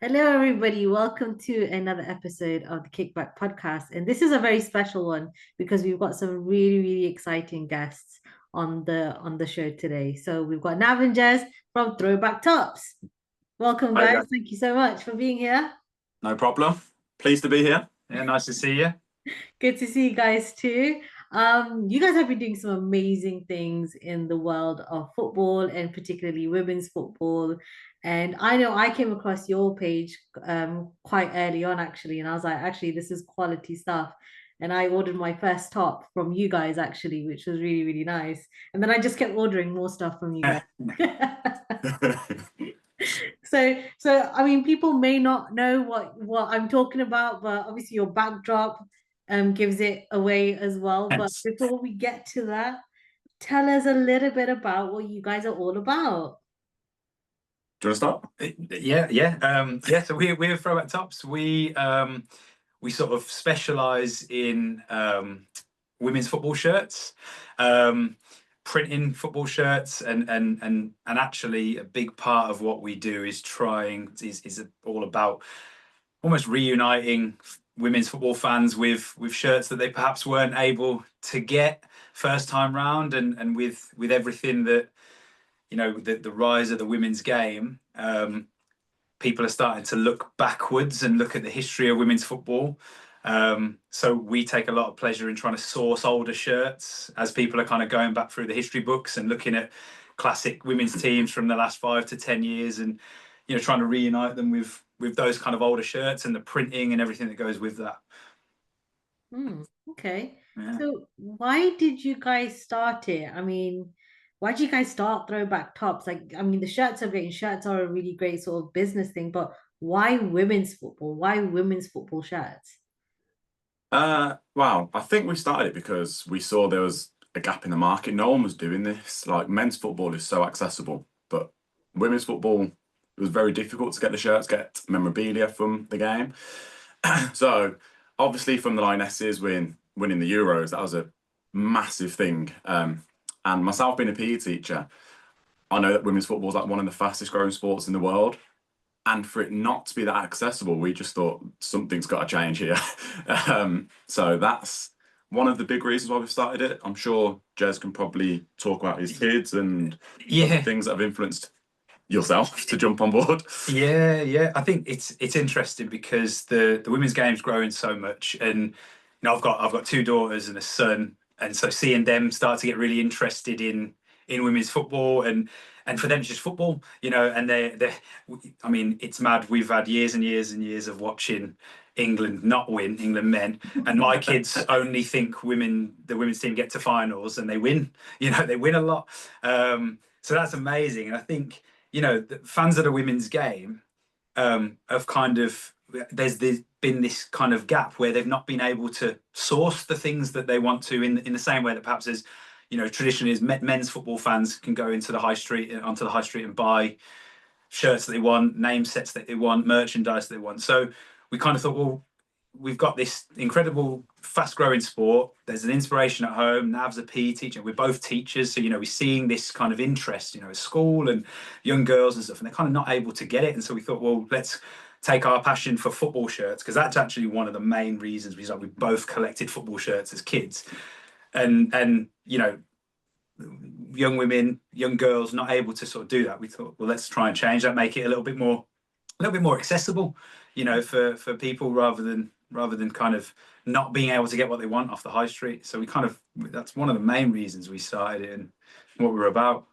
Hello, everybody. Welcome to another episode of the Kickback Podcast. And this is a very special one because we've got some really, really exciting guests on the show today. So we've got Nav and Jez from Throwback Tops. Welcome, Hi guys. guys. Thank you so much for being here. No problem. Pleased to be here. Yeah, nice to see you. Good to see you guys too. You guys have been doing some amazing things in the world of football and particularly women's football. And I know I came across your page quite early on actually, and I was like, actually, this is quality stuff. And I ordered my first top from you guys actually, which was really, really nice. And then I just kept ordering more stuff from you guys. So I mean, people may not know what I'm talking about, but obviously your backdrop gives it away as well. But Hence, before we get to that, tell us a little bit about what you guys are all about. do you want to start? Yeah. So we're Throwback Tops. We sort of specialise in women's football shirts, um, printing football shirts, and actually a big part of what we do is all about almost reuniting women's football fans with shirts that they perhaps weren't able to get first time round, and with everything that the rise of the women's game. People are starting to look backwards and look at the history of women's football. So we take a lot of pleasure in trying to source older shirts as people are kind of going back through the history books and looking at classic women's teams from the last 5 to 10 years, and trying to reunite them with those kind of older shirts and the printing and everything that goes with that. Hmm, okay. Yeah. So why did you guys start it? I mean, why did you guys start Throwback Tops? Like, I mean, the shirts are great, and shirts are a really great sort of business thing, but why women's football? Why women's football shirts? Wow. I think we started it because we saw there was a gap in the market. No one was doing this. Like men's football is so accessible, but women's football it was very difficult to get the shirts, get memorabilia from the game. So obviously from the Lionesses winning the Euros, that was a massive thing. And myself being a PE teacher, I know that women's football is like one of the fastest growing sports in the world. And for it not to be that accessible, we just thought something's got to change here. So that's one of the big reasons why we've started it. I'm sure Jez can probably talk about his kids and other Yeah. things that have influenced yourself to jump on board. Yeah. I think it's interesting because the women's game's growing so much, and I've got two daughters and a son, and so seeing them start to get really interested in women's football, and for them it's just football, and they I mean, it's mad. We've had years and years and years of watching England not win, England men, and my kids only think the women's team get to finals and they win. They win a lot. So that's amazing, and I think the fans of the women's game have kind of there's been this kind of gap where they've not been able to source the things that they want to in the same way that perhaps as traditionally as men's football fans can go into the high street onto the high street and buy shirts that they want, name sets that they want, merchandise that they want. So we kind of thought, well, we've got this incredible fast growing sport. There's an inspiration at home. Nav's a PE teacher. We're both teachers. So, we're seeing this kind of interest, at school and young girls and stuff, and they're kind of not able to get it. And so we thought, well, let's take our passion for football shirts, because that's actually one of the main reasons we both collected football shirts as kids. And young women, young girls not able to sort of do that. We thought, well, let's try and change that, make it a little bit more accessible, for people rather than kind of not being able to get what they want off the high street. So that's one of the main reasons we started it and what we're about.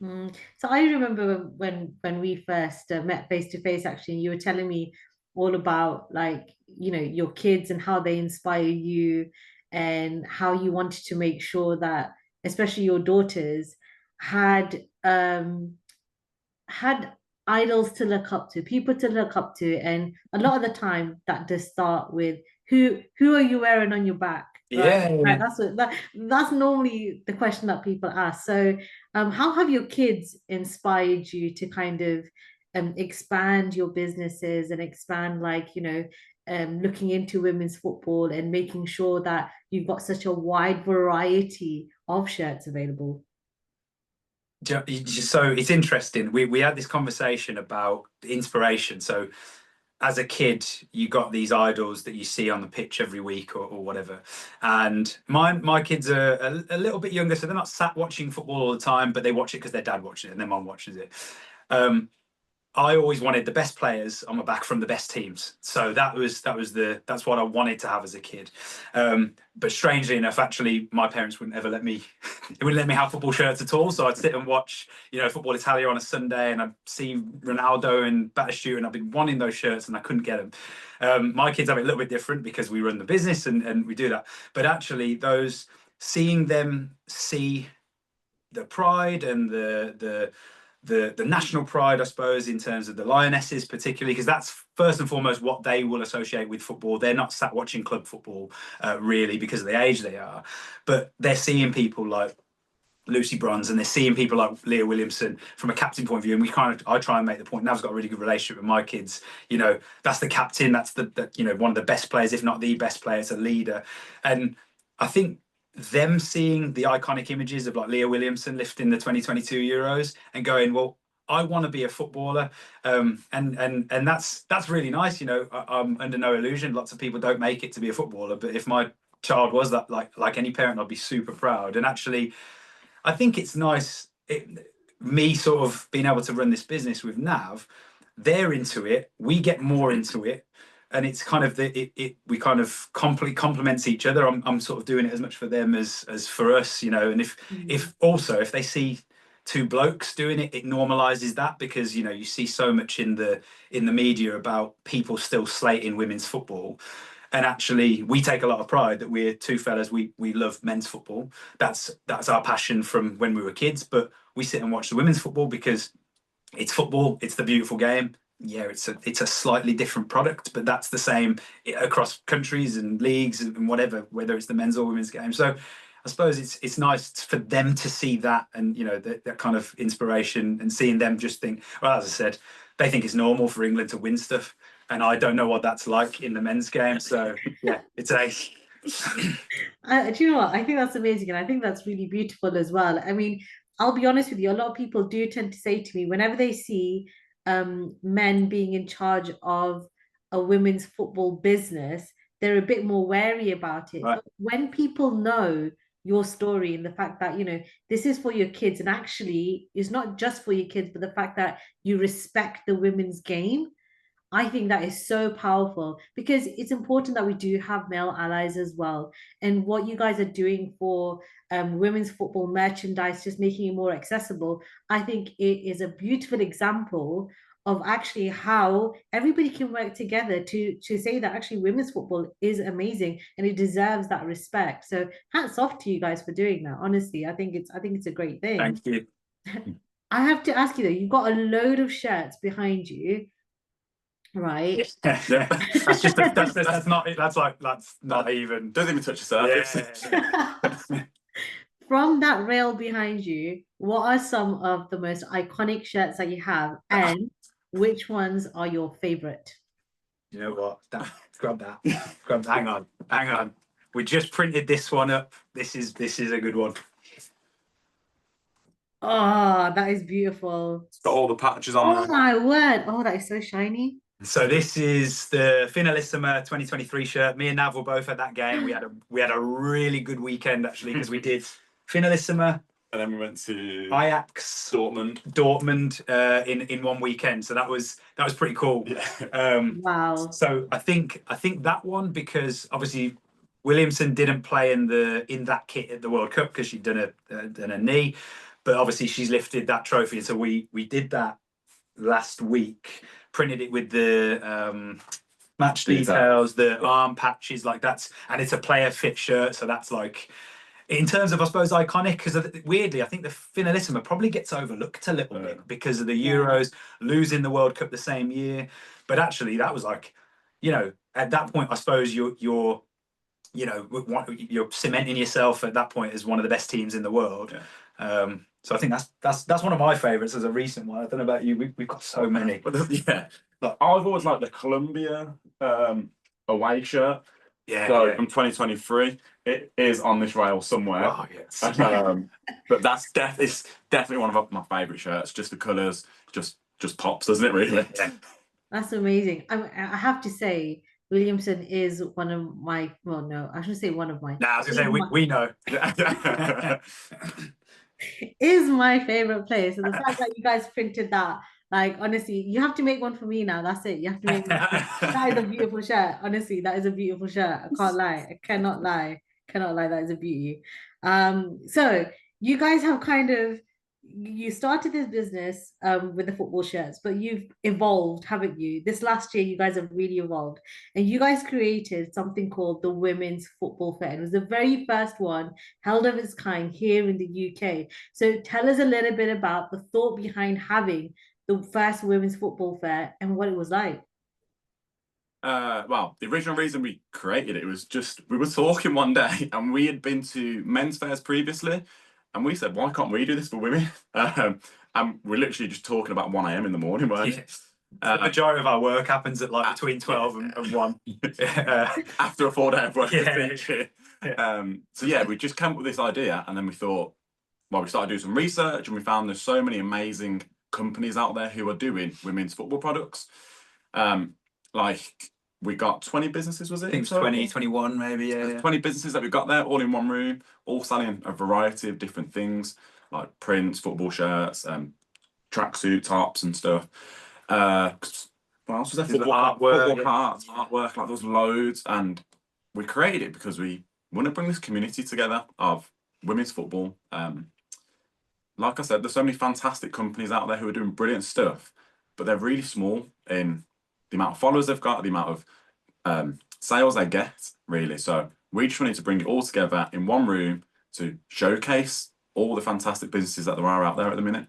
So I remember when we first met face to face, actually, and you were telling me all about like, your kids and how they inspire you and how you wanted to make sure that especially your daughters had had idols to look up to, people to look up to, and a lot of the time that does start with who are you wearing on your back, right? Right, Yeah. that's normally the question that people ask. So, how have your kids inspired you to kind of expand your businesses and expand, like, looking into women's football and making sure that you've got such a wide variety of shirts available? So it's interesting. We had this conversation about inspiration. So as a kid, you got these idols that you see on the pitch every week or whatever. And my kids are a little bit younger, so they're not sat watching football all the time, but they watch it because their dad watches it and their mom watches it. Um, I always wanted the best players on my back from the best teams. So that's what I wanted to have as a kid. But strangely enough, actually, my parents wouldn't ever let me they wouldn't let me have football shirts at all. So I'd sit and watch, Football Italia on a Sunday, and I'd see Ronaldo and Battistu, and I've been wanting those shirts and I couldn't get them. My kids have it a little bit different because we run the business and we do that. But actually, seeing them see the pride and the national pride, I suppose, in terms of the Lionesses, particularly, because that's first and foremost what they will associate with football. They're not sat watching club football, really, because of the age they are, but they're seeing people like Lucy Bronze, and they're seeing people like Leah Williamson from a captain point of view. And I try and make the point. Nav's got a really good relationship with my kids. That's the captain. That's the one of the best players, if not the best player. It's a leader, and I think them seeing the iconic images of like Leah Williamson lifting the 2022 Euros and going, well, I want to be a footballer, and that's really nice. I'm under no illusion. Lots of people don't make it to be a footballer, but if my child was that, like any parent, I'd be super proud. And actually, I think it's nice, me sort of being able to run this business with Nav. They're into it, we get more into it, and it's kind of we kind of complements each other. I'm sort of doing it as much for them as for us, And if they see two blokes doing it, it normalizes that, because you see so much in the media about people still slating women's football. And actually, we take a lot of pride that we're two fellas. We love men's football. That's our passion from when we were kids. But we sit and watch the women's football because it's football. It's the beautiful game. Yeah, it's a slightly different product, but that's the same across countries and leagues and whatever, whether it's the men's or women's game. So I suppose it's nice for them to see that, and that kind of inspiration, and seeing them just think, well, as I said, they think it's normal for England to win stuff, and I don't know what that's like in the men's game. So yeah, it's ace. Do you know what? I think that's amazing, and I think that's really beautiful as well. I mean, I'll be honest with you, a lot of people do tend to say to me whenever they see men being in charge of a women's football business, they're a bit more wary about it. Right. But when people know your story and the fact that, this is for your kids, and actually it's not just for your kids, but the fact that you respect the women's game, I think that is so powerful, because it's important that we do have male allies as well. And what you guys are doing for women's football merchandise, just making it more accessible, I think it is a beautiful example of actually how everybody can work together to say that actually women's football is amazing and it deserves that respect. So hats off to you guys for doing that. Honestly, I think it's a great thing. Thank you. I have to ask you though, you've got a load of shirts behind you, right? Yeah. That's not even. Doesn't even touch the surface. Yeah. From that rail behind you, what are some of the most iconic shirts that you have, and which ones are your favorite? You know what? Grab that. Hang on. We just printed this one up. This is a good one. Oh, that is beautiful. It's got all the patches on Oh there. my word. Oh, that is so shiny. So this is the Finalissima 2023 shirt. Me and Nav were both at that game. We had a really good weekend, actually, because we did Finalissima, And then we went to Ajax, Dortmund in one weekend. So that was pretty cool. Yeah. Wow. So I think that one, because obviously Williamson didn't play in that kit at the World Cup because she'd done a knee, but obviously she's lifted that trophy. And so we did that last week, printed it with the match details, the arm patches, like that's, and it's a player fit shirt. So that's like, in terms of, I suppose, iconic, because weirdly, I think the Finalissima probably gets overlooked a little bit because of the Euros, losing the World Cup the same year. But actually, that was like, at that point, I suppose you're cementing yourself at that point as one of the best teams in the world. Yeah. So I think that's one of my favourites as a recent one. I don't know about you. We've got so many. Yeah. Like, I've always liked the Colombia away shirt. Yeah. So from 2023, it is on this rail somewhere. Oh yes. But it's definitely one of my favourite shirts. Just the colours, just pops, doesn't it? Really. Yeah. That's amazing. I have to say, Williamson is one of my, well, no, I shouldn't say one of my, Nah, I was gonna say we know. is my favorite place. So the fact that you guys printed that, like, honestly, you have to make one for me now. That's it. You have to make one for me. That is a beautiful shirt. Honestly, that is a beautiful shirt. I can't lie. I cannot lie. Cannot lie. That is a beauty. So you guys have kind of you started this business with the football shirts, but you've evolved, haven't you? This last year, you guys have really evolved, and you guys created something called the Women's Football Fair. It was the very first one held of its kind here in the UK. So tell us a little bit about the thought behind having the first women's football fair and what it was like. Well, the original reason we created it was just we were talking one day and we had been to men's fairs previously, and we said, why can't we do this for women? And we're literally just talking about 1 a.m. in the morning, weren't we? The majority of our work happens at like between 12 and 1. After a 4-day of work. Yeah. So yeah, we just came up with this idea, and then we thought, well, we started doing some research, and we found there's so many amazing companies out there who are doing women's football products. Like we got 20 businesses, was it? I think it was 20, 21 maybe, yeah. 20 businesses that we got there, all in one room, all selling a variety of different things, like prints, football shirts, tracksuit tops and stuff. What else was there? Football artwork. Artwork, like there's loads. And we created it because we want to bring this community together of women's football. Like I said, there's so many fantastic companies out there who are doing brilliant stuff, but they're really small in the amount of followers they've got, the amount of sales they get, really. So we just wanted to bring it all together in one room to showcase all the fantastic businesses that there are out there at the minute.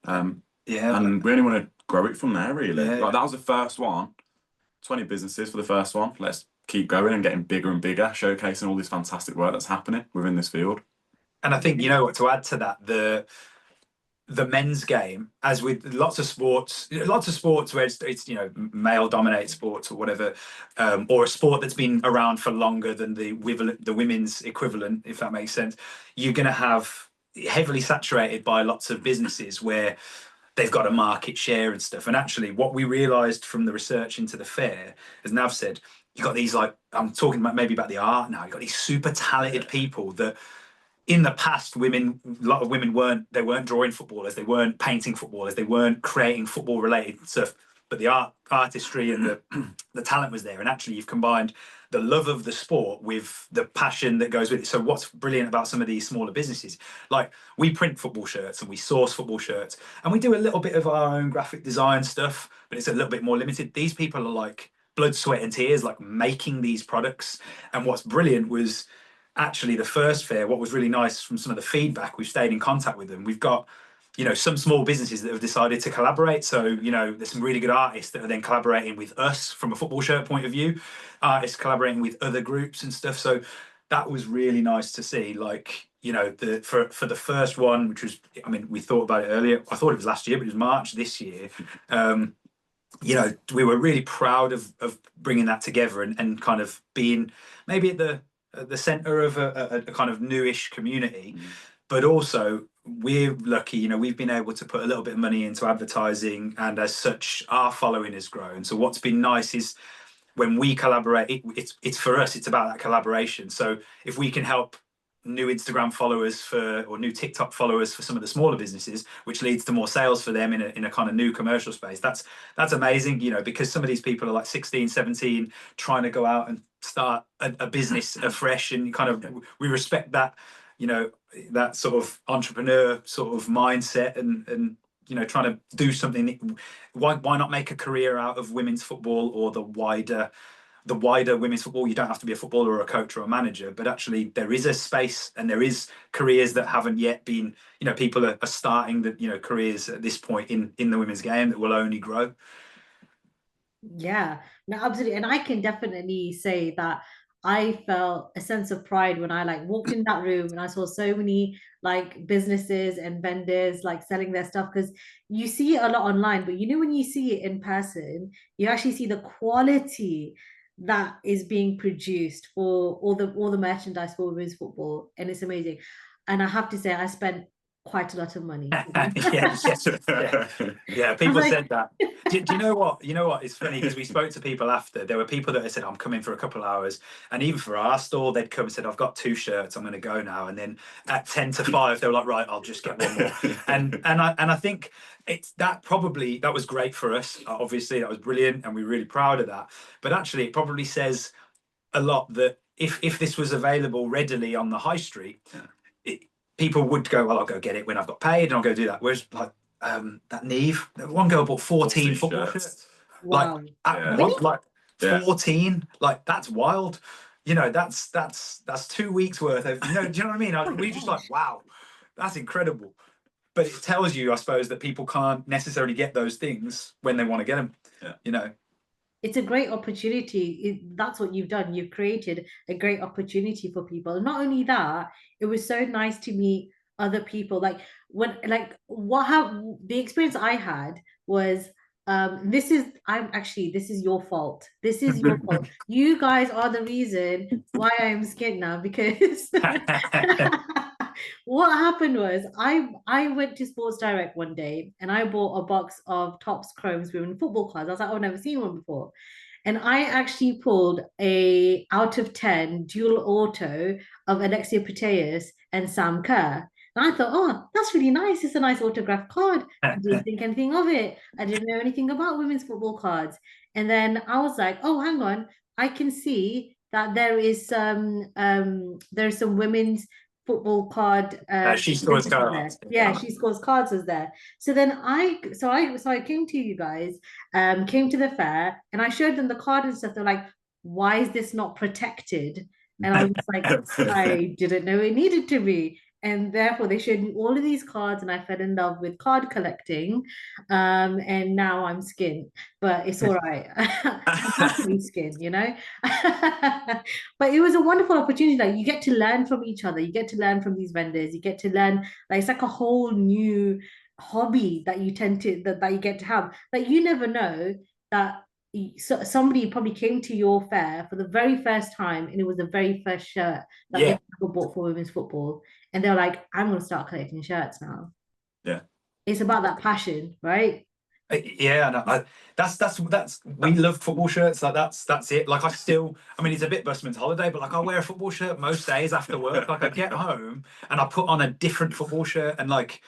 And we only want to grow it from there, really. Yeah. Like that was the first one, 20 businesses for the first one. Let's keep going and getting bigger and bigger, showcasing all this fantastic work that's happening within this field. And I think, you know what, to add to that, the men's game, as with lots of sports where it's you know, male dominated sports or whatever, or a sport that's been around for longer than the women's equivalent, if that makes sense, you're going to have heavily saturated by lots of businesses where they've got a market share and stuff. And actually what we realized from the research into the fair, as Nav said, you've got these, like, I'm talking about maybe about the art now, you've got these super talented people that in the past, a lot of women weren't drawing footballers, they weren't painting footballers, they weren't creating football related stuff, but the artistry and the talent was there. And actually you've combined the love of the sport with the passion that goes with it. So what's brilliant about some of these smaller businesses, like we print football shirts and we source football shirts and we do a little bit of our own graphic design stuff, but it's a little bit more limited. These people are like blood, sweat and tears, like making these products. And what's brilliant was actually the first fair, what was really nice from some of the feedback, we've stayed in contact with them. We've got, you know, some small businesses that have decided to collaborate. So, you know, there's some really good artists that are then collaborating with us from a football shirt point of view, artists collaborating with other groups and stuff. So that was really nice to see. Like, you know, for the first one, which was, I mean, we thought about it earlier. I thought it was last year, but it was March this year. You know, we were really proud of bringing that together and kind of being maybe at the center of a kind of newish community, but also we're lucky, you know, we've been able to put a little bit of money into advertising, and as such our following has grown. So what's been nice is when we collaborate, it's for us, it's about that collaboration. So if we can help new Instagram followers or new TikTok followers for some of the smaller businesses, which leads to more sales for them in a kind of new commercial space, that's amazing, you know, because some of these people are like 16, 17 trying to go out and start a business afresh, and kind of we respect that, you know, that sort of entrepreneur sort of mindset and you know, trying to do something. Why not make a career out of women's football or the wider women's football? You don't have to be a footballer or a coach or a manager, but actually there is a space and there is careers that haven't yet been, you know, people are starting the, you know, careers at this point in the women's game that will only grow. Yeah, no, absolutely. And I can definitely say that I felt a sense of pride when I like walked in that room and I saw so many like businesses and vendors like selling their stuff, because you see it a lot online, but you know, when you see it in person, you actually see the quality that is being produced for all the merchandise for women's football, and it's amazing. And I have to say, I spent quite a lot of money. Yeah, people like, said that. do you know what? You know what? It's funny because we spoke to people after. There were people that had said, "I'm coming for a couple of hours," and even for our store, they'd come and said, "I've got 2 shirts. I'm going to go now." And then at 10 to 5, they were like, "Right, I'll just get one more." And I think that was great for us. Obviously, that was brilliant, and we're really proud of that. But actually, it probably says a lot that if this was available readily on the high street, people would go, "Well, I'll go get it when I've got paid, and I'll go do that." Whereas like that Neve, one girl bought 14 football shirts. Wow. Like 14, like that's wild. You know, that's 2 weeks worth of, do you know what I mean? We just like, wow, that's incredible. But it tells you, I suppose, that people can't necessarily get those things when they want to get them. You know, it's a great opportunity. That's what you've done. You've created a great opportunity for people. Not only that, it was so nice to meet other people. Like the experience I had was this is your fault. This is your fault. You guys are the reason why I'm scared now because what happened was I went to Sports Direct one day and I bought a box of Topps Chromes women football cards. I was like, oh, I've never seen one before. And I actually pulled a out of 10 dual auto of Alexia Putellas and Sam Kerr. And I thought, oh, that's really nice. It's a nice autograph card. I didn't think anything of it. I didn't know anything about women's football cards. And then I was like, oh, hang on. I can see that there's some women's football card. she scores cards. Yeah, she scores cards was there. So then I came to you guys, came to the fair, and I showed them the card and stuff. They're like, "Why is this not protected?" And I was like, "I didn't know it needed to be." And therefore, they showed me all of these cards, and I fell in love with card collecting. And now I'm skinned, but it's all right. I'm happily skinned, you know. But it was a wonderful opportunity. Like you get to learn from each other. You get to learn from these vendors. You get to learn. Like it's like a whole new hobby that you that you get to have. Like you never know that somebody probably came to your fair for the very first time and it was the very first shirt that they ever bought for women's football and they're like, I'm going to start collecting shirts now. It's about that passion, right? That's we love football shirts. Like that's it. Like I mean, it's a bit busman's holiday, but like I wear a football shirt most days after work. Like I get home and I put on a different football shirt and like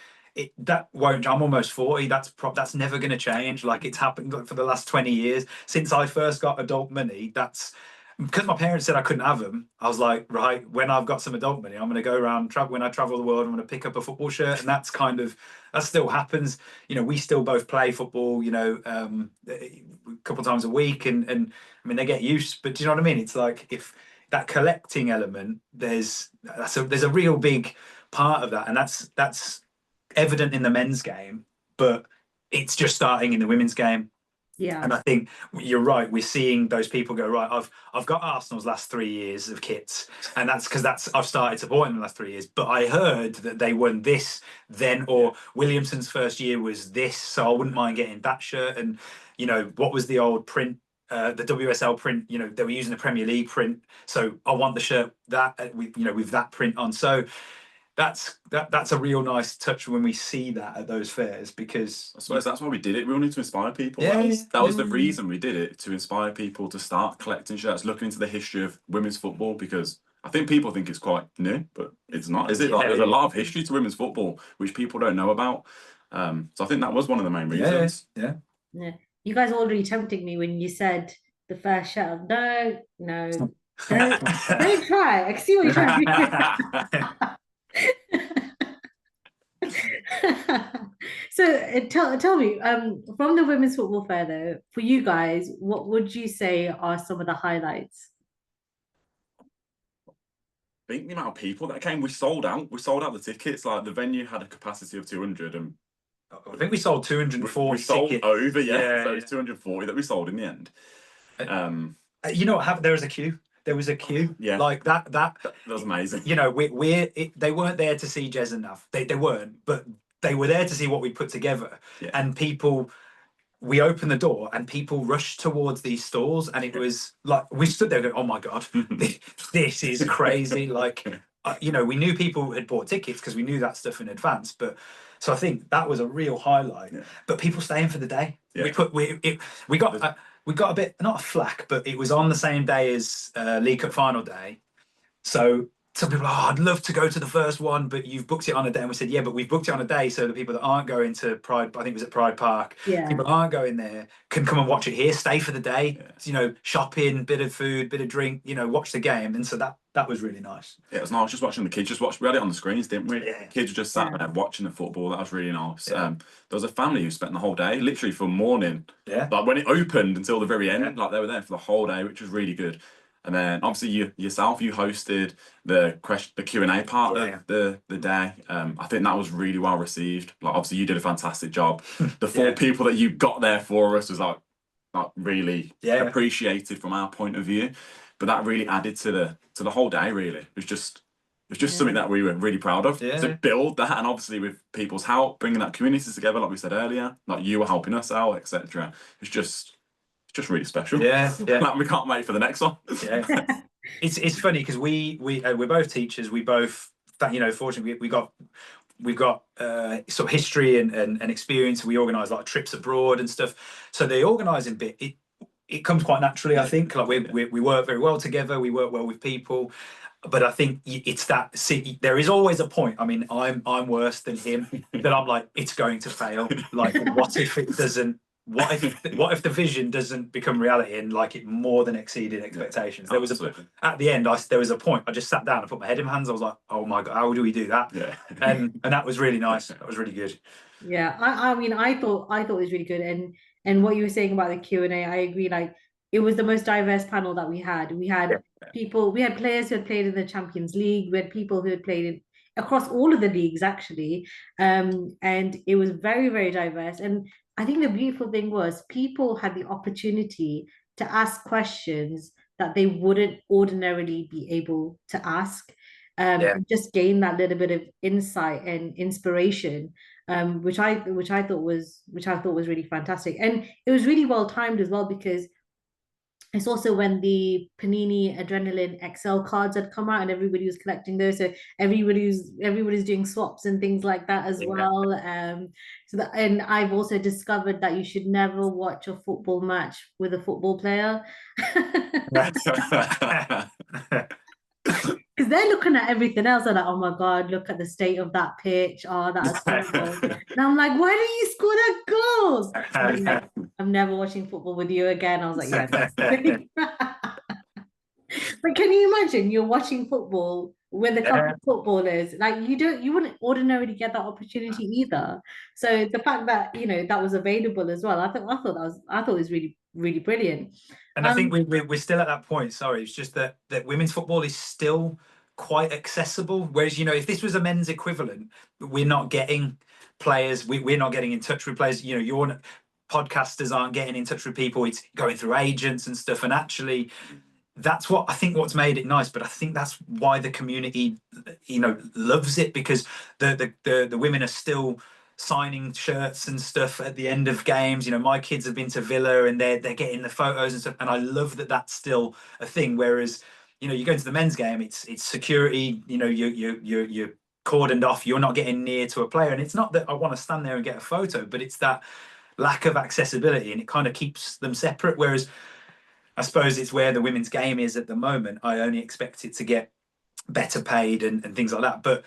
I'm almost 40. That's never going to change. Like it's happened for the last 20 years since I first got adult money. That's because my parents said I couldn't have them. I was like, right, when I've got some adult money, I'm going to go around when I travel the world, I'm going to pick up a football shirt. And that still happens. You know, we still both play football, you know, a couple times a week and I mean, they get used, but do you know what I mean? It's like, if that collecting element, there's a real big part of that. And that's evident in the men's game, but it's just starting in the women's game. Yeah. And I think you're right. We're seeing those people go, right, I've got Arsenal's last 3 years of kits, and that's because I've started supporting them the last 3 years. But I heard that they won this then, or Williamson's first year was this, so I wouldn't mind getting that shirt. And you know, what was the old print? The WSL print, you know, they were using the Premier League print, so I want the shirt with that print on. So that's a real nice touch when we see that at those fairs, because I suppose that's why we did it. We wanted to inspire people. Yeah, that was the reason we did it, to inspire people to start collecting shirts, looking into the history of women's football, because I think people think it's quite new, but it's not, is it? Like, there's a lot of history to women's football which people don't know about. So I think that was one of the main reasons. Yeah. You guys already tempted me when you said the first shirt. No. Don't try. I can see what you're trying to do. So tell me, from the women's football fair though, for you guys, what would you say are some of the highlights? I think the amount of people that came, we sold out the tickets. Like the venue had a capacity of 200 and I think we sold 240 we sold tickets. over, so it was 240 that we sold in the end. You know what happened? There was a queue. There was a queue. Yeah. Like that was amazing. You know, they weren't there to see Jez and Nav. They weren't, but they were there to see what we put together. Yeah. And we opened the door and people rushed towards these stalls, and it was like we stood there going, oh my God, this is crazy. Like, you know, we knew people had bought tickets because we knew that stuff in advance, but So I think that was a real highlight. Yeah. But people staying for the day. Yeah. We got a bit, not a flack, but it was on the same day as League Cup final day. So some people are, I'd love to go to the first one, but you've booked it on a day. And we said, yeah, but we've booked it on a day so the people that aren't going to Pride, I think it was at Pride Park, people aren't going there, can come and watch it here, stay for the day, you know, shopping, bit of food, bit of drink, you know, watch the game. And so that was really nice. Yeah, it was nice just watching the kids we had it on the screens, didn't we? Yeah. Kids were just sat there watching the football. That was really nice. Yeah. There was a family who spent the whole day, literally from morning, like when it opened until the very end, like they were there for the whole day, which was really good. And then obviously you hosted the Q&A part of the day. I think that was really well received. Like obviously you did a fantastic job. The 4 people that you got there for us was like really appreciated from our point of view. But that really added to the whole day. Really, it was just something that we were really proud of. To build that, and obviously with people's help, bringing that community together, like we said earlier, like you were helping us out, etc. It's just really special. Yeah. Like, we can't wait for the next one. Yeah. It's funny because we're both teachers. We both, you know, fortunately we've got sort of history and experience. We organise like trips abroad and stuff. So the organising bit, it comes quite naturally, I think. Like we work very well together. We work well with people, but I think it's that. See, there is always a point. I mean, I'm worse than him. That I'm like, it's going to fail. Like, what if it doesn't? What if the vision doesn't become reality and like it more than exceeded expectations? There was at the end. There was a point. I just sat down and put my head in my hands. I was like, oh my god, how do we do that? Yeah. And that was really nice. That was really good. Yeah, I mean, I thought it was really good, and what you were saying about the Q&A, I agree. Like, it was the most diverse panel that we had. We had people, we had players who had played in the Champions League. We had people who had played in across all of the leagues actually, and it was very, very diverse. And I think the beautiful thing was people had the opportunity to ask questions that they wouldn't ordinarily be able to ask, and just gain that little bit of insight and inspiration, which I thought was really fantastic. And it was really well timed as well, because it's also when the Panini Adrenaline XL cards had come out and everybody was collecting those. So everybody's doing swaps and things like that as well. And I've also discovered that you should never watch a football match with a football player. Because they're looking at everything else. They're like, oh my God, look at the state of that pitch. Oh, that's terrible. And I'm like, why didn't you score that goal? Like, I'm never watching football with you again. I was like, yeah. But can you imagine you're watching football with a couple of footballers? Like, you wouldn't ordinarily get that opportunity either. So the fact that, you know, that was available as well, I thought it was really, really brilliant. And I think we're still at that point. Sorry, it's just that women's football is still quite accessible. Whereas, you know, if this was a men's equivalent, we're not getting players. We're not getting in touch with players. You know, your podcasters aren't getting in touch with people. It's going through agents and stuff. And actually, that's what's made it nice. But I think that's why the community, you know, loves it, because the women are still signing shirts and stuff at the end of games. You know, my kids have been to Villa and they're getting the photos and stuff, and I love that that's still a thing. Whereas, you know, you go into the men's game, it's security. You know, you're cordoned off. You're not getting near to a player, and it's not that I want to stand there and get a photo, but it's that lack of accessibility, and it kind of keeps them separate. Whereas I suppose it's where the women's game is at the moment. I only expect it to get better paid and things like that, but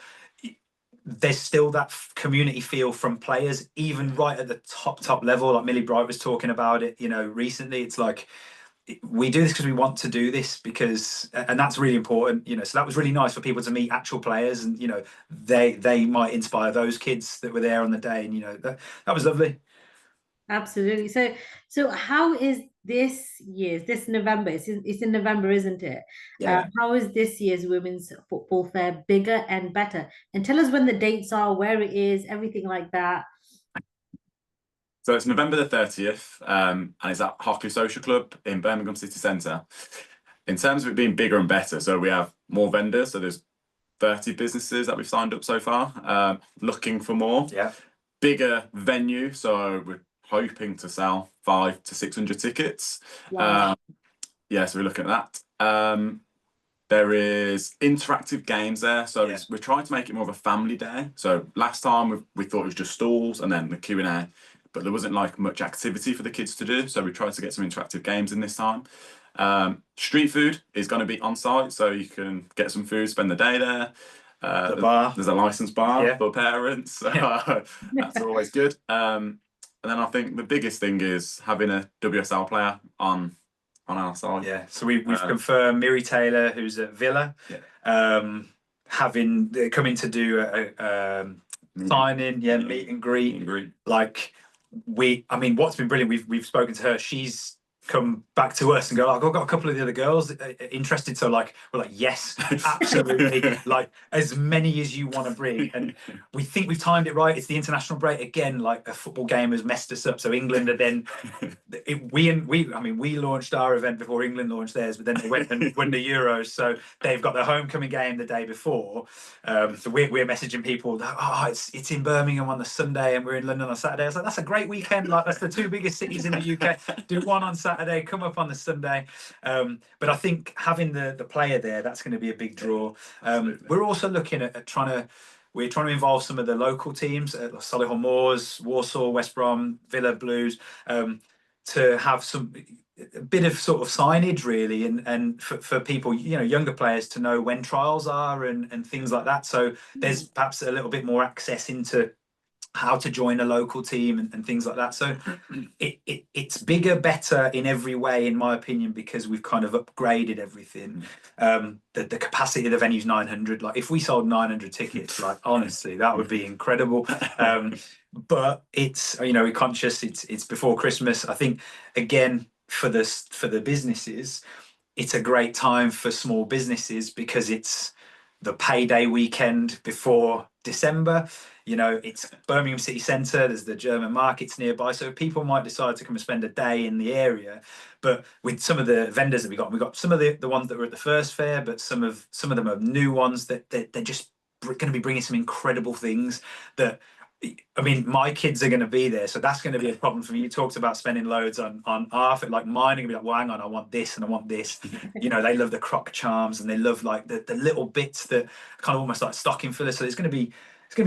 there's still that community feel from players, even right at the top level. Like Millie Bright was talking about it, you know, recently. It's like, we do this because we want to do this, and that's really important, you know. So that was really nice for people to meet actual players, and, you know, they might inspire those kids that were there on the day, and, you know, that was lovely. Absolutely. So how is this November? It's in November, isn't it? Yeah. How is this year's women's football fair bigger and better? And tell us when the dates are, where it is, everything like that. So it's November the 30th, and it's at Hockley Social Club in Birmingham City Centre. In terms of it being bigger and better, so we have more vendors. So there's 30 businesses that we've signed up so far, looking for more. Yeah. Bigger venue, so we're hoping to sell 500 to 600 tickets. Wow. Yeah, so we're looking at that. There is interactive games there, so Yeah. we're trying to make it more of a family day. So last time we thought it was just stalls and then the Q&A, but there wasn't like much activity for the kids to do. So we tried to get some interactive games in this time. Street food is going to be on site, so you can get some food, spend the day there. The bar. There's a licensed bar Yeah. for parents. That's always good. And then I think the biggest thing is having a WSL player on our side. Yeah, so we've confirmed Miri Taylor, who's at Villa, having coming to do a sign-in, meet and greet. Like I mean, what's been brilliant, we've spoken to her. She's come back to us and go, I've got a couple of the other girls interested. So like, we're like, yes, absolutely. Like as many as you want to bring. And we think we've timed it right. It's the international break again. Like a football game has messed us up. So England are then we launched our event before England launched theirs, but then they went and won the Euros. So they've got their homecoming game the day before. So we're messaging people that, it's in Birmingham on the Sunday and we're in London on Saturday. I was like, that's a great weekend. Like that's the two biggest cities in the UK. Do one on Saturday, come up on the Sunday. But I think having the player there, that's going to be a big draw. We're also looking at trying to involve some of the local teams, Solihull Moors, Warsaw, West Brom, Villa Blues, to have a bit of sort of signage really, and for people, younger players to know when trials are and things like that. So there's perhaps a little bit more access into how to join a local team and things like that. So it's bigger, better in every way, in my opinion, because we've kind of upgraded everything. The capacity of the venue's 900. Like if we sold 900 tickets, like honestly, that would be incredible. But it's, we're conscious it's before Christmas. I think again for the businesses, it's a great time for small businesses because it's the payday weekend before December. It's Birmingham city centre, there's the German markets nearby, so people might decide to come and spend a day in the area. But with some of the vendors that we got some of the ones that were at the first fair, but some of them are new ones that they're just going to be bringing some incredible things that, I mean, my kids are going to be there, so that's going to be a problem for me. You talked about spending loads on art, like mine are going to be like, well, hang on, I want this and I want this. They love the croc charms and they love like the little bits that kind of almost like stocking fillers. So it's going to be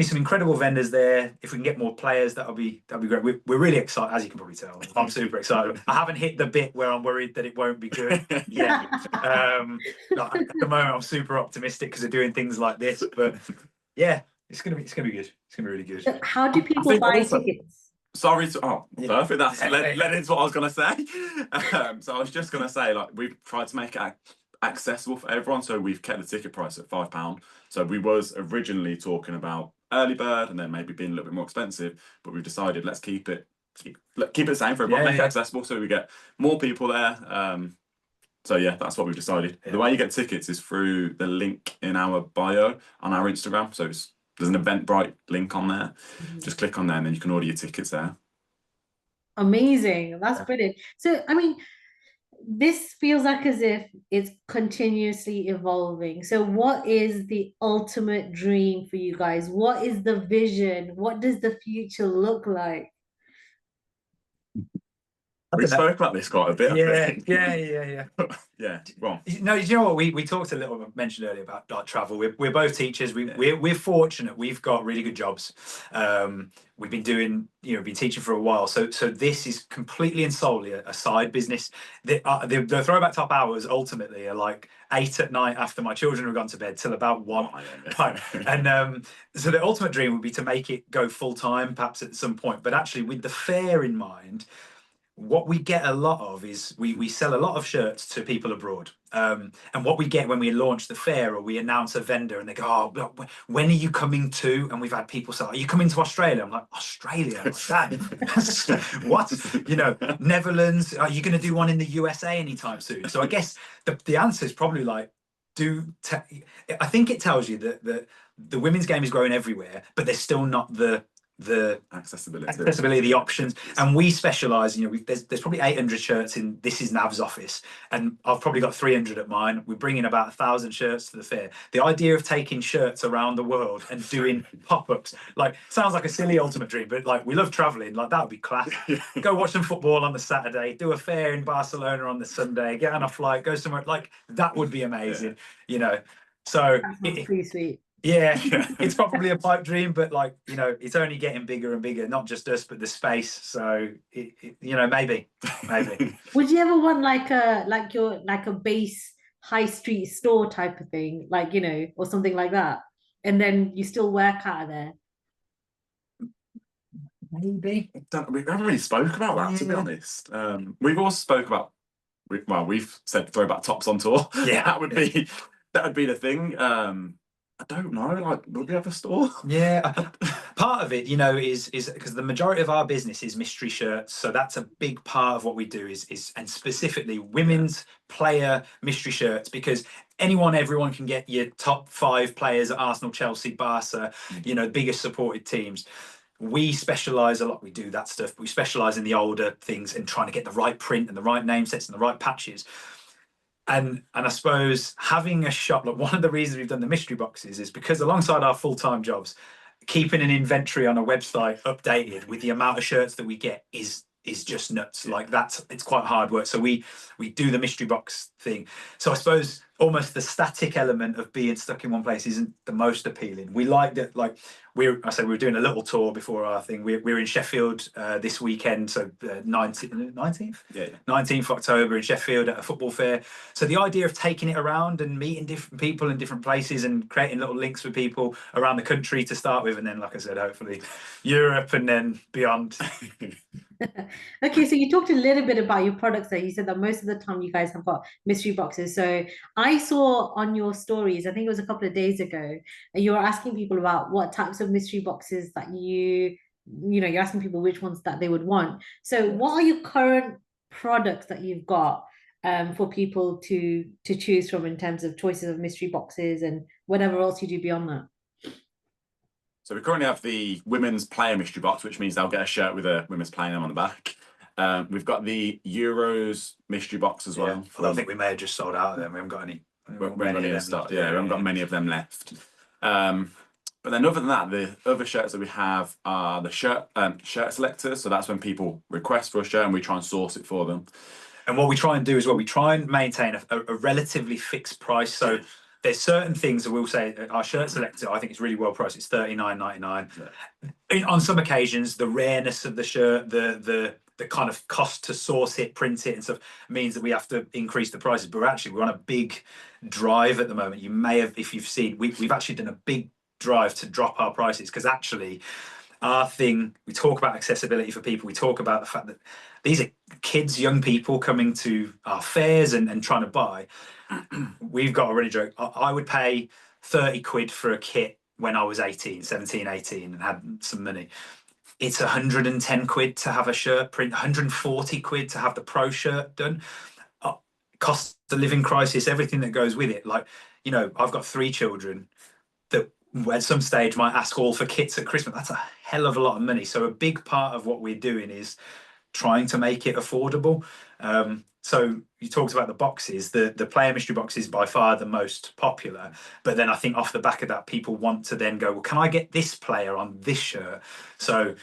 some incredible vendors there. If we can get more players, that'll be great. We're really excited, as you can probably tell. I'm super excited. I haven't hit the bit where I'm worried that it won't be good yet. At the moment, I'm super optimistic because they're doing things like this. But yeah, it's gonna be good. It's gonna be really good. So how do people buy tickets? Sorry to perfect. That's led into what I was gonna say. So I was just gonna say, like, we've tried to make it accessible for everyone, so we've kept the ticket price at £5. So we was originally talking about early bird and then maybe being a little bit more expensive, but we've decided let's keep it the same for everyone, make it accessible so we get more people there. So yeah, that's what we've decided. The way you get tickets is through the link in our bio on our Instagram. So there's an Eventbrite link on there. Just click on there and then you can order your tickets there. Amazing. That's brilliant. So, I mean, this feels like as if it's continuously evolving. So what is the ultimate dream for you guys? What is the vision? What does the future look like? We spoke about this quite a bit. Yeah. Yeah. Well, no, you know what? We talked a little, mentioned earlier about like travel. We're both teachers. We're fortunate. We've got really good jobs. We've been doing, been teaching for a while. So this is completely and solely a side business. The Throwback Top hours ultimately are like 8 at night after my children have gone to bed till about 1. And so the ultimate dream would be to make it go full time, perhaps at some point. But actually, with the fair in mind, what we get a lot of is we sell a lot of shirts to people abroad. And what we get when we launch the fair or we announce a vendor and they go, oh, when are you coming to? And we've had people say, are you coming to Australia? I'm like, Australia? What's that? What? Netherlands? Are you going to do one in the USA anytime soon? So I guess the answer is probably like, I think it tells you that the women's game is growing everywhere, but there's still not the the accessibility, the options, and we specialize. There's probably 800 shirts in this is Nav's office, and I've probably got 300 at mine. We bring in about 1,000 shirts to the fair. The idea of taking shirts around the world and doing pop-ups, like, sounds like a silly ultimate dream, but like, we love traveling. Like, that would be class. Go watch some football on the Saturday, do a fair in Barcelona on the Sunday, get on a flight, go somewhere. Like, that would be amazing. So Pretty sweet. yeah, it's probably a pipe dream, but like, it's only getting bigger and bigger, not just us, but the space. So maybe. Would you ever want like a base high street store type of thing, like, or something like that, and then you still work out of there? Maybe. We haven't really spoke about that, to be honest. We've also spoke about, we've said Throwback Tops on tour. Yeah, that would be the thing. I don't know, like, would we have a store? Yeah, part of it, is because the majority of our business is mystery shirts, so that's a big part of what we do is and specifically women's player mystery shirts, because everyone can get your top 5 players at Arsenal, Chelsea, Barca, biggest supported teams. We specialize a lot. We do that stuff. We specialize in the older things and trying to get the right print and the right name sets and the right patches. And I suppose having a shop, like, one of the reasons we've done the mystery boxes is because alongside our full-time jobs, keeping an inventory on a website updated with the amount of shirts that we get is just nuts. Like, it's quite hard work. So we do the mystery box thing. So I suppose almost the static element of being stuck in one place isn't the most appealing. We like that, like, we were doing a little tour before our thing. We're in Sheffield this weekend, so 19th? Yeah. 19th October in Sheffield at a football fair. So the idea of taking it around and meeting different people in different places and creating little links with people around the country to start with, and then, like I said, hopefully Europe and then beyond. Okay, so you talked a little bit about your products there. You said that most of the time you guys have got mystery boxes. So I saw on your stories, I think it was a couple of days ago, you were asking people about what types of mystery boxes that you're asking people which ones that they would want. So what are your current products that you've got for people to choose from in terms of choices of mystery boxes and whatever else you do beyond that? So we currently have the women's player mystery box, which means they'll get a shirt with a women's player name on the back. We've got the Euros mystery box as well. I think we may have just sold out of them. We haven't got any. We haven't got many of them left. But then other than that, the other shirts that we have are the shirt selectors. So that's when people request for a shirt and we try and source it for them. And what we try and do is we try and maintain a relatively fixed price. So there's certain things that we'll say our shirt selector, I think, is really well priced. It's $39.99. Yeah. On some occasions, the rareness of the shirt, the kind of cost to source it, print it, and stuff means that we have to increase the prices. But we're on a big drive at the moment. You may have, if you've seen, we've actually done a big drive to drop our prices, because actually our thing, we talk about accessibility for people. We talk about the fact that these are kids, young people coming to our fairs and trying to buy. We've got a running joke. I would pay 30 quid for a kit when I was 17, 18 and had some money. It's 110 quid to have a shirt print, 140 quid to have the pro shirt done. Cost of living crisis, everything that goes with it. Like, I've got 3 children that at some stage might ask all for kits at Christmas. That's a hell of a lot of money. So a big part of what we're doing is trying to make it affordable. So you talked about the boxes. The player mystery box is by far the most popular. But then I think off the back of that, people want to then go, well, can I get this player on this shirt? So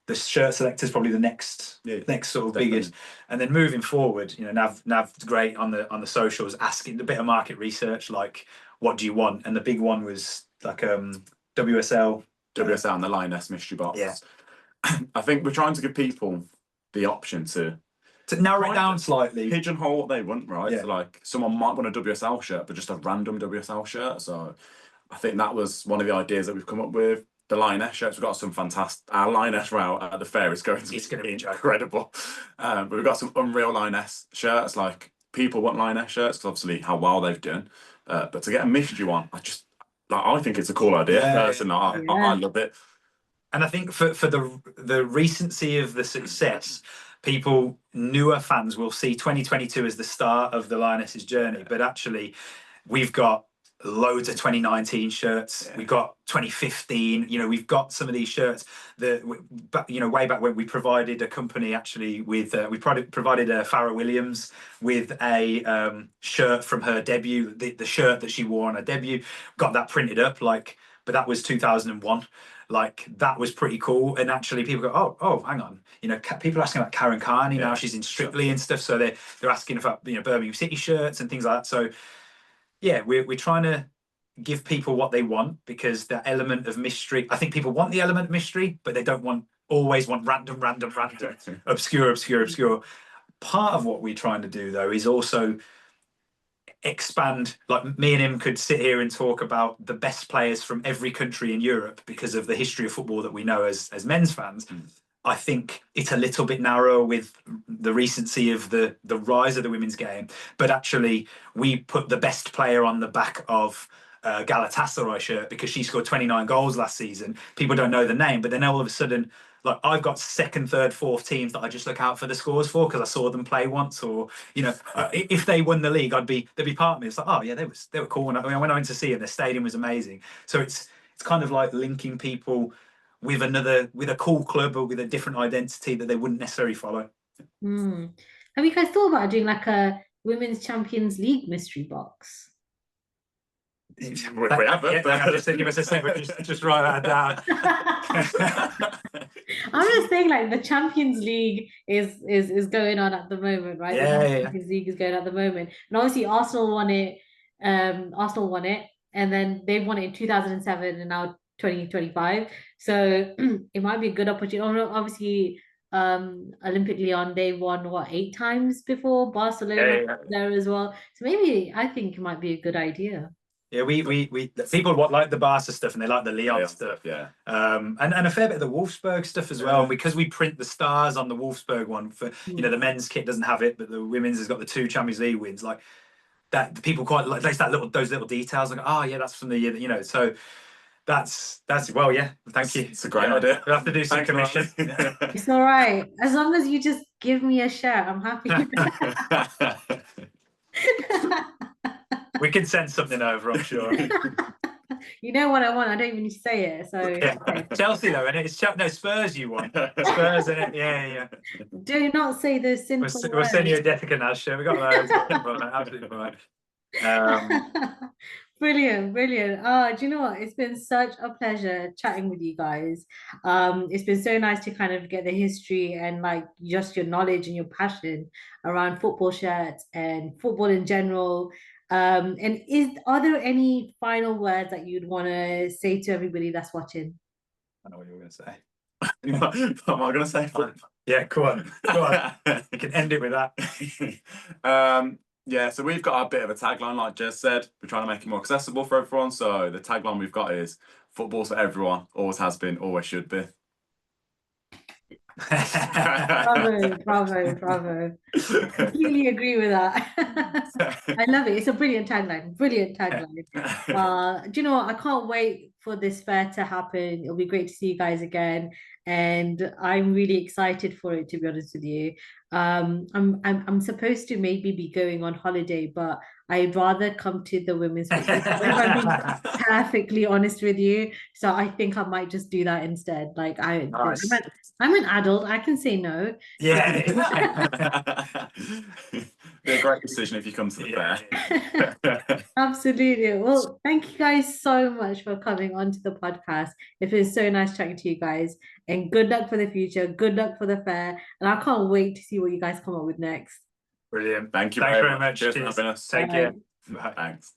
the shirt selector is probably the next sort of biggest. And then moving forward, Nav's great on the socials, asking a bit of market research, like, what do you want? And the big one was like WSL and the Lioness mystery box. Yeah. I think we're trying to give people the option to narrow it down slightly, pigeonhole what they want, right? Yeah. So, like, someone might want a WSL shirt, but just a random WSL shirt. So I think that was one of the ideas that we've come up with. The Lioness shirts, we've got some fantastic. Our Lioness route at the fair is going to be incredible. But we've got some unreal Lioness shirts. Like, people want Lioness shirts because obviously how well they've done. But to get a mystery one, I think it's a cool idea. Personally, I love it. And I think for the recency of the success, newer fans will see 2022 as the start of the Lioness's journey. But actually, we've got loads of 2019 shirts. Yeah. We got 2015. You know, we've got some of these shirts that, you know, way back when we provided a company actually with we provided Farrah Williams with a shirt from her debut, the shirt that she wore on her debut. Got that printed up, like, but that was 2001. Like, that was pretty cool. And actually people go, oh, hang on, you know, people are asking about Karen Carney now. She's in Strictly and stuff, so they're asking about, you know, Birmingham City shirts and things like that. So yeah, we're trying to give people what they want, because the element of mystery, I think people want the element of mystery, but they don't always want random, obscure. Part of what we're trying to do though is also expand. Like, me and him could sit here and talk about the best players from every country in Europe because of the history of football that we know as men's fans. I think it's a little bit narrow with the recency of the rise of the women's game, but actually we put the best player on the back of Galatasaray shirt because she scored 29 goals last season. People don't know the name, but then all of a sudden, like, I've got second, third, fourth teams that I just look out for the scores for because I saw them play once, or, you know, if they won the league, they'd be part of me. It's like, oh yeah, they were cool. When I went to see them, their stadium was amazing. So it's kind of like linking people with a cool club or with a different identity that they wouldn't necessarily follow. Have you guys thought about doing like a Women's Champions League mystery box? We have it. Yeah, I'm just thinking, just write that down. I'm just saying, like, the Champions League is going on at the moment, right? The Champions League is going on at the moment, and obviously Arsenal won it. Arsenal won it, and then they won it in 2007, and now 2025. So it might be a good opportunity. Obviously, Olympic Lyon, they won what, 8 times before Barcelona there as well. So maybe I think it might be a good idea. Yeah, we people like the Barca stuff and they like the Lyon stuff. Yeah. And a fair bit of the Wolfsburg stuff as well. And because we print the stars on the Wolfsburg one for, you know, the men's kit doesn't have it, but the women's has got the 2 Champions League wins. Like that, the people quite like those little details. Like, oh yeah, that's from the year that, you know. So that's well, yeah. Thank you. It's a great idea. We'll have to do some commission. It's all right, as long as you just give me a share, I'm happy. We can send something over, I'm sure. You know what I want. I don't even need to say it. So yeah. Okay. Chelsea though, and it's Spurs you want. Spurs in it. Yeah. Do not say those sinful We'll send you a Detica Naz shirt. We got those. Absolutely fine. Brilliant. Oh, do you know what? It's been such a pleasure chatting with you guys. It's been so nice to kind of get the history and like just your knowledge and your passion around football shirts and football in general. And are there any final words that you'd want to say to everybody that's watching? I know what you were going to say. What am I going to say? Yeah, go on. You can end it with that. Yeah, so we've got a bit of a tagline, like Jez said. We're trying to make it more accessible for everyone. So the tagline we've got is "Football's for everyone. Always has been. Always should be." Bravo. Completely agree with that. I love it. It's a brilliant tagline. Do you know what? I can't wait for this fair to happen. It'll be great to see you guys again, and I'm really excited for it, to be honest with you. I'm supposed to maybe be going on holiday, but I'd rather come to the women's football, if I'm being perfectly honest with you. So I think I might just do that instead. Like nice. I'm an adult. I can say no. Yeah. Be a great decision if you come to the fair. Absolutely. Well, thank you guys so much for coming onto the podcast. It was so nice chatting to you guys, and good luck for the future. Good luck for the fair, and I can't wait to see what you guys come up with next. Brilliant. Thank you Thanks very much. Cheers for having us. Take care. Bye. Thanks.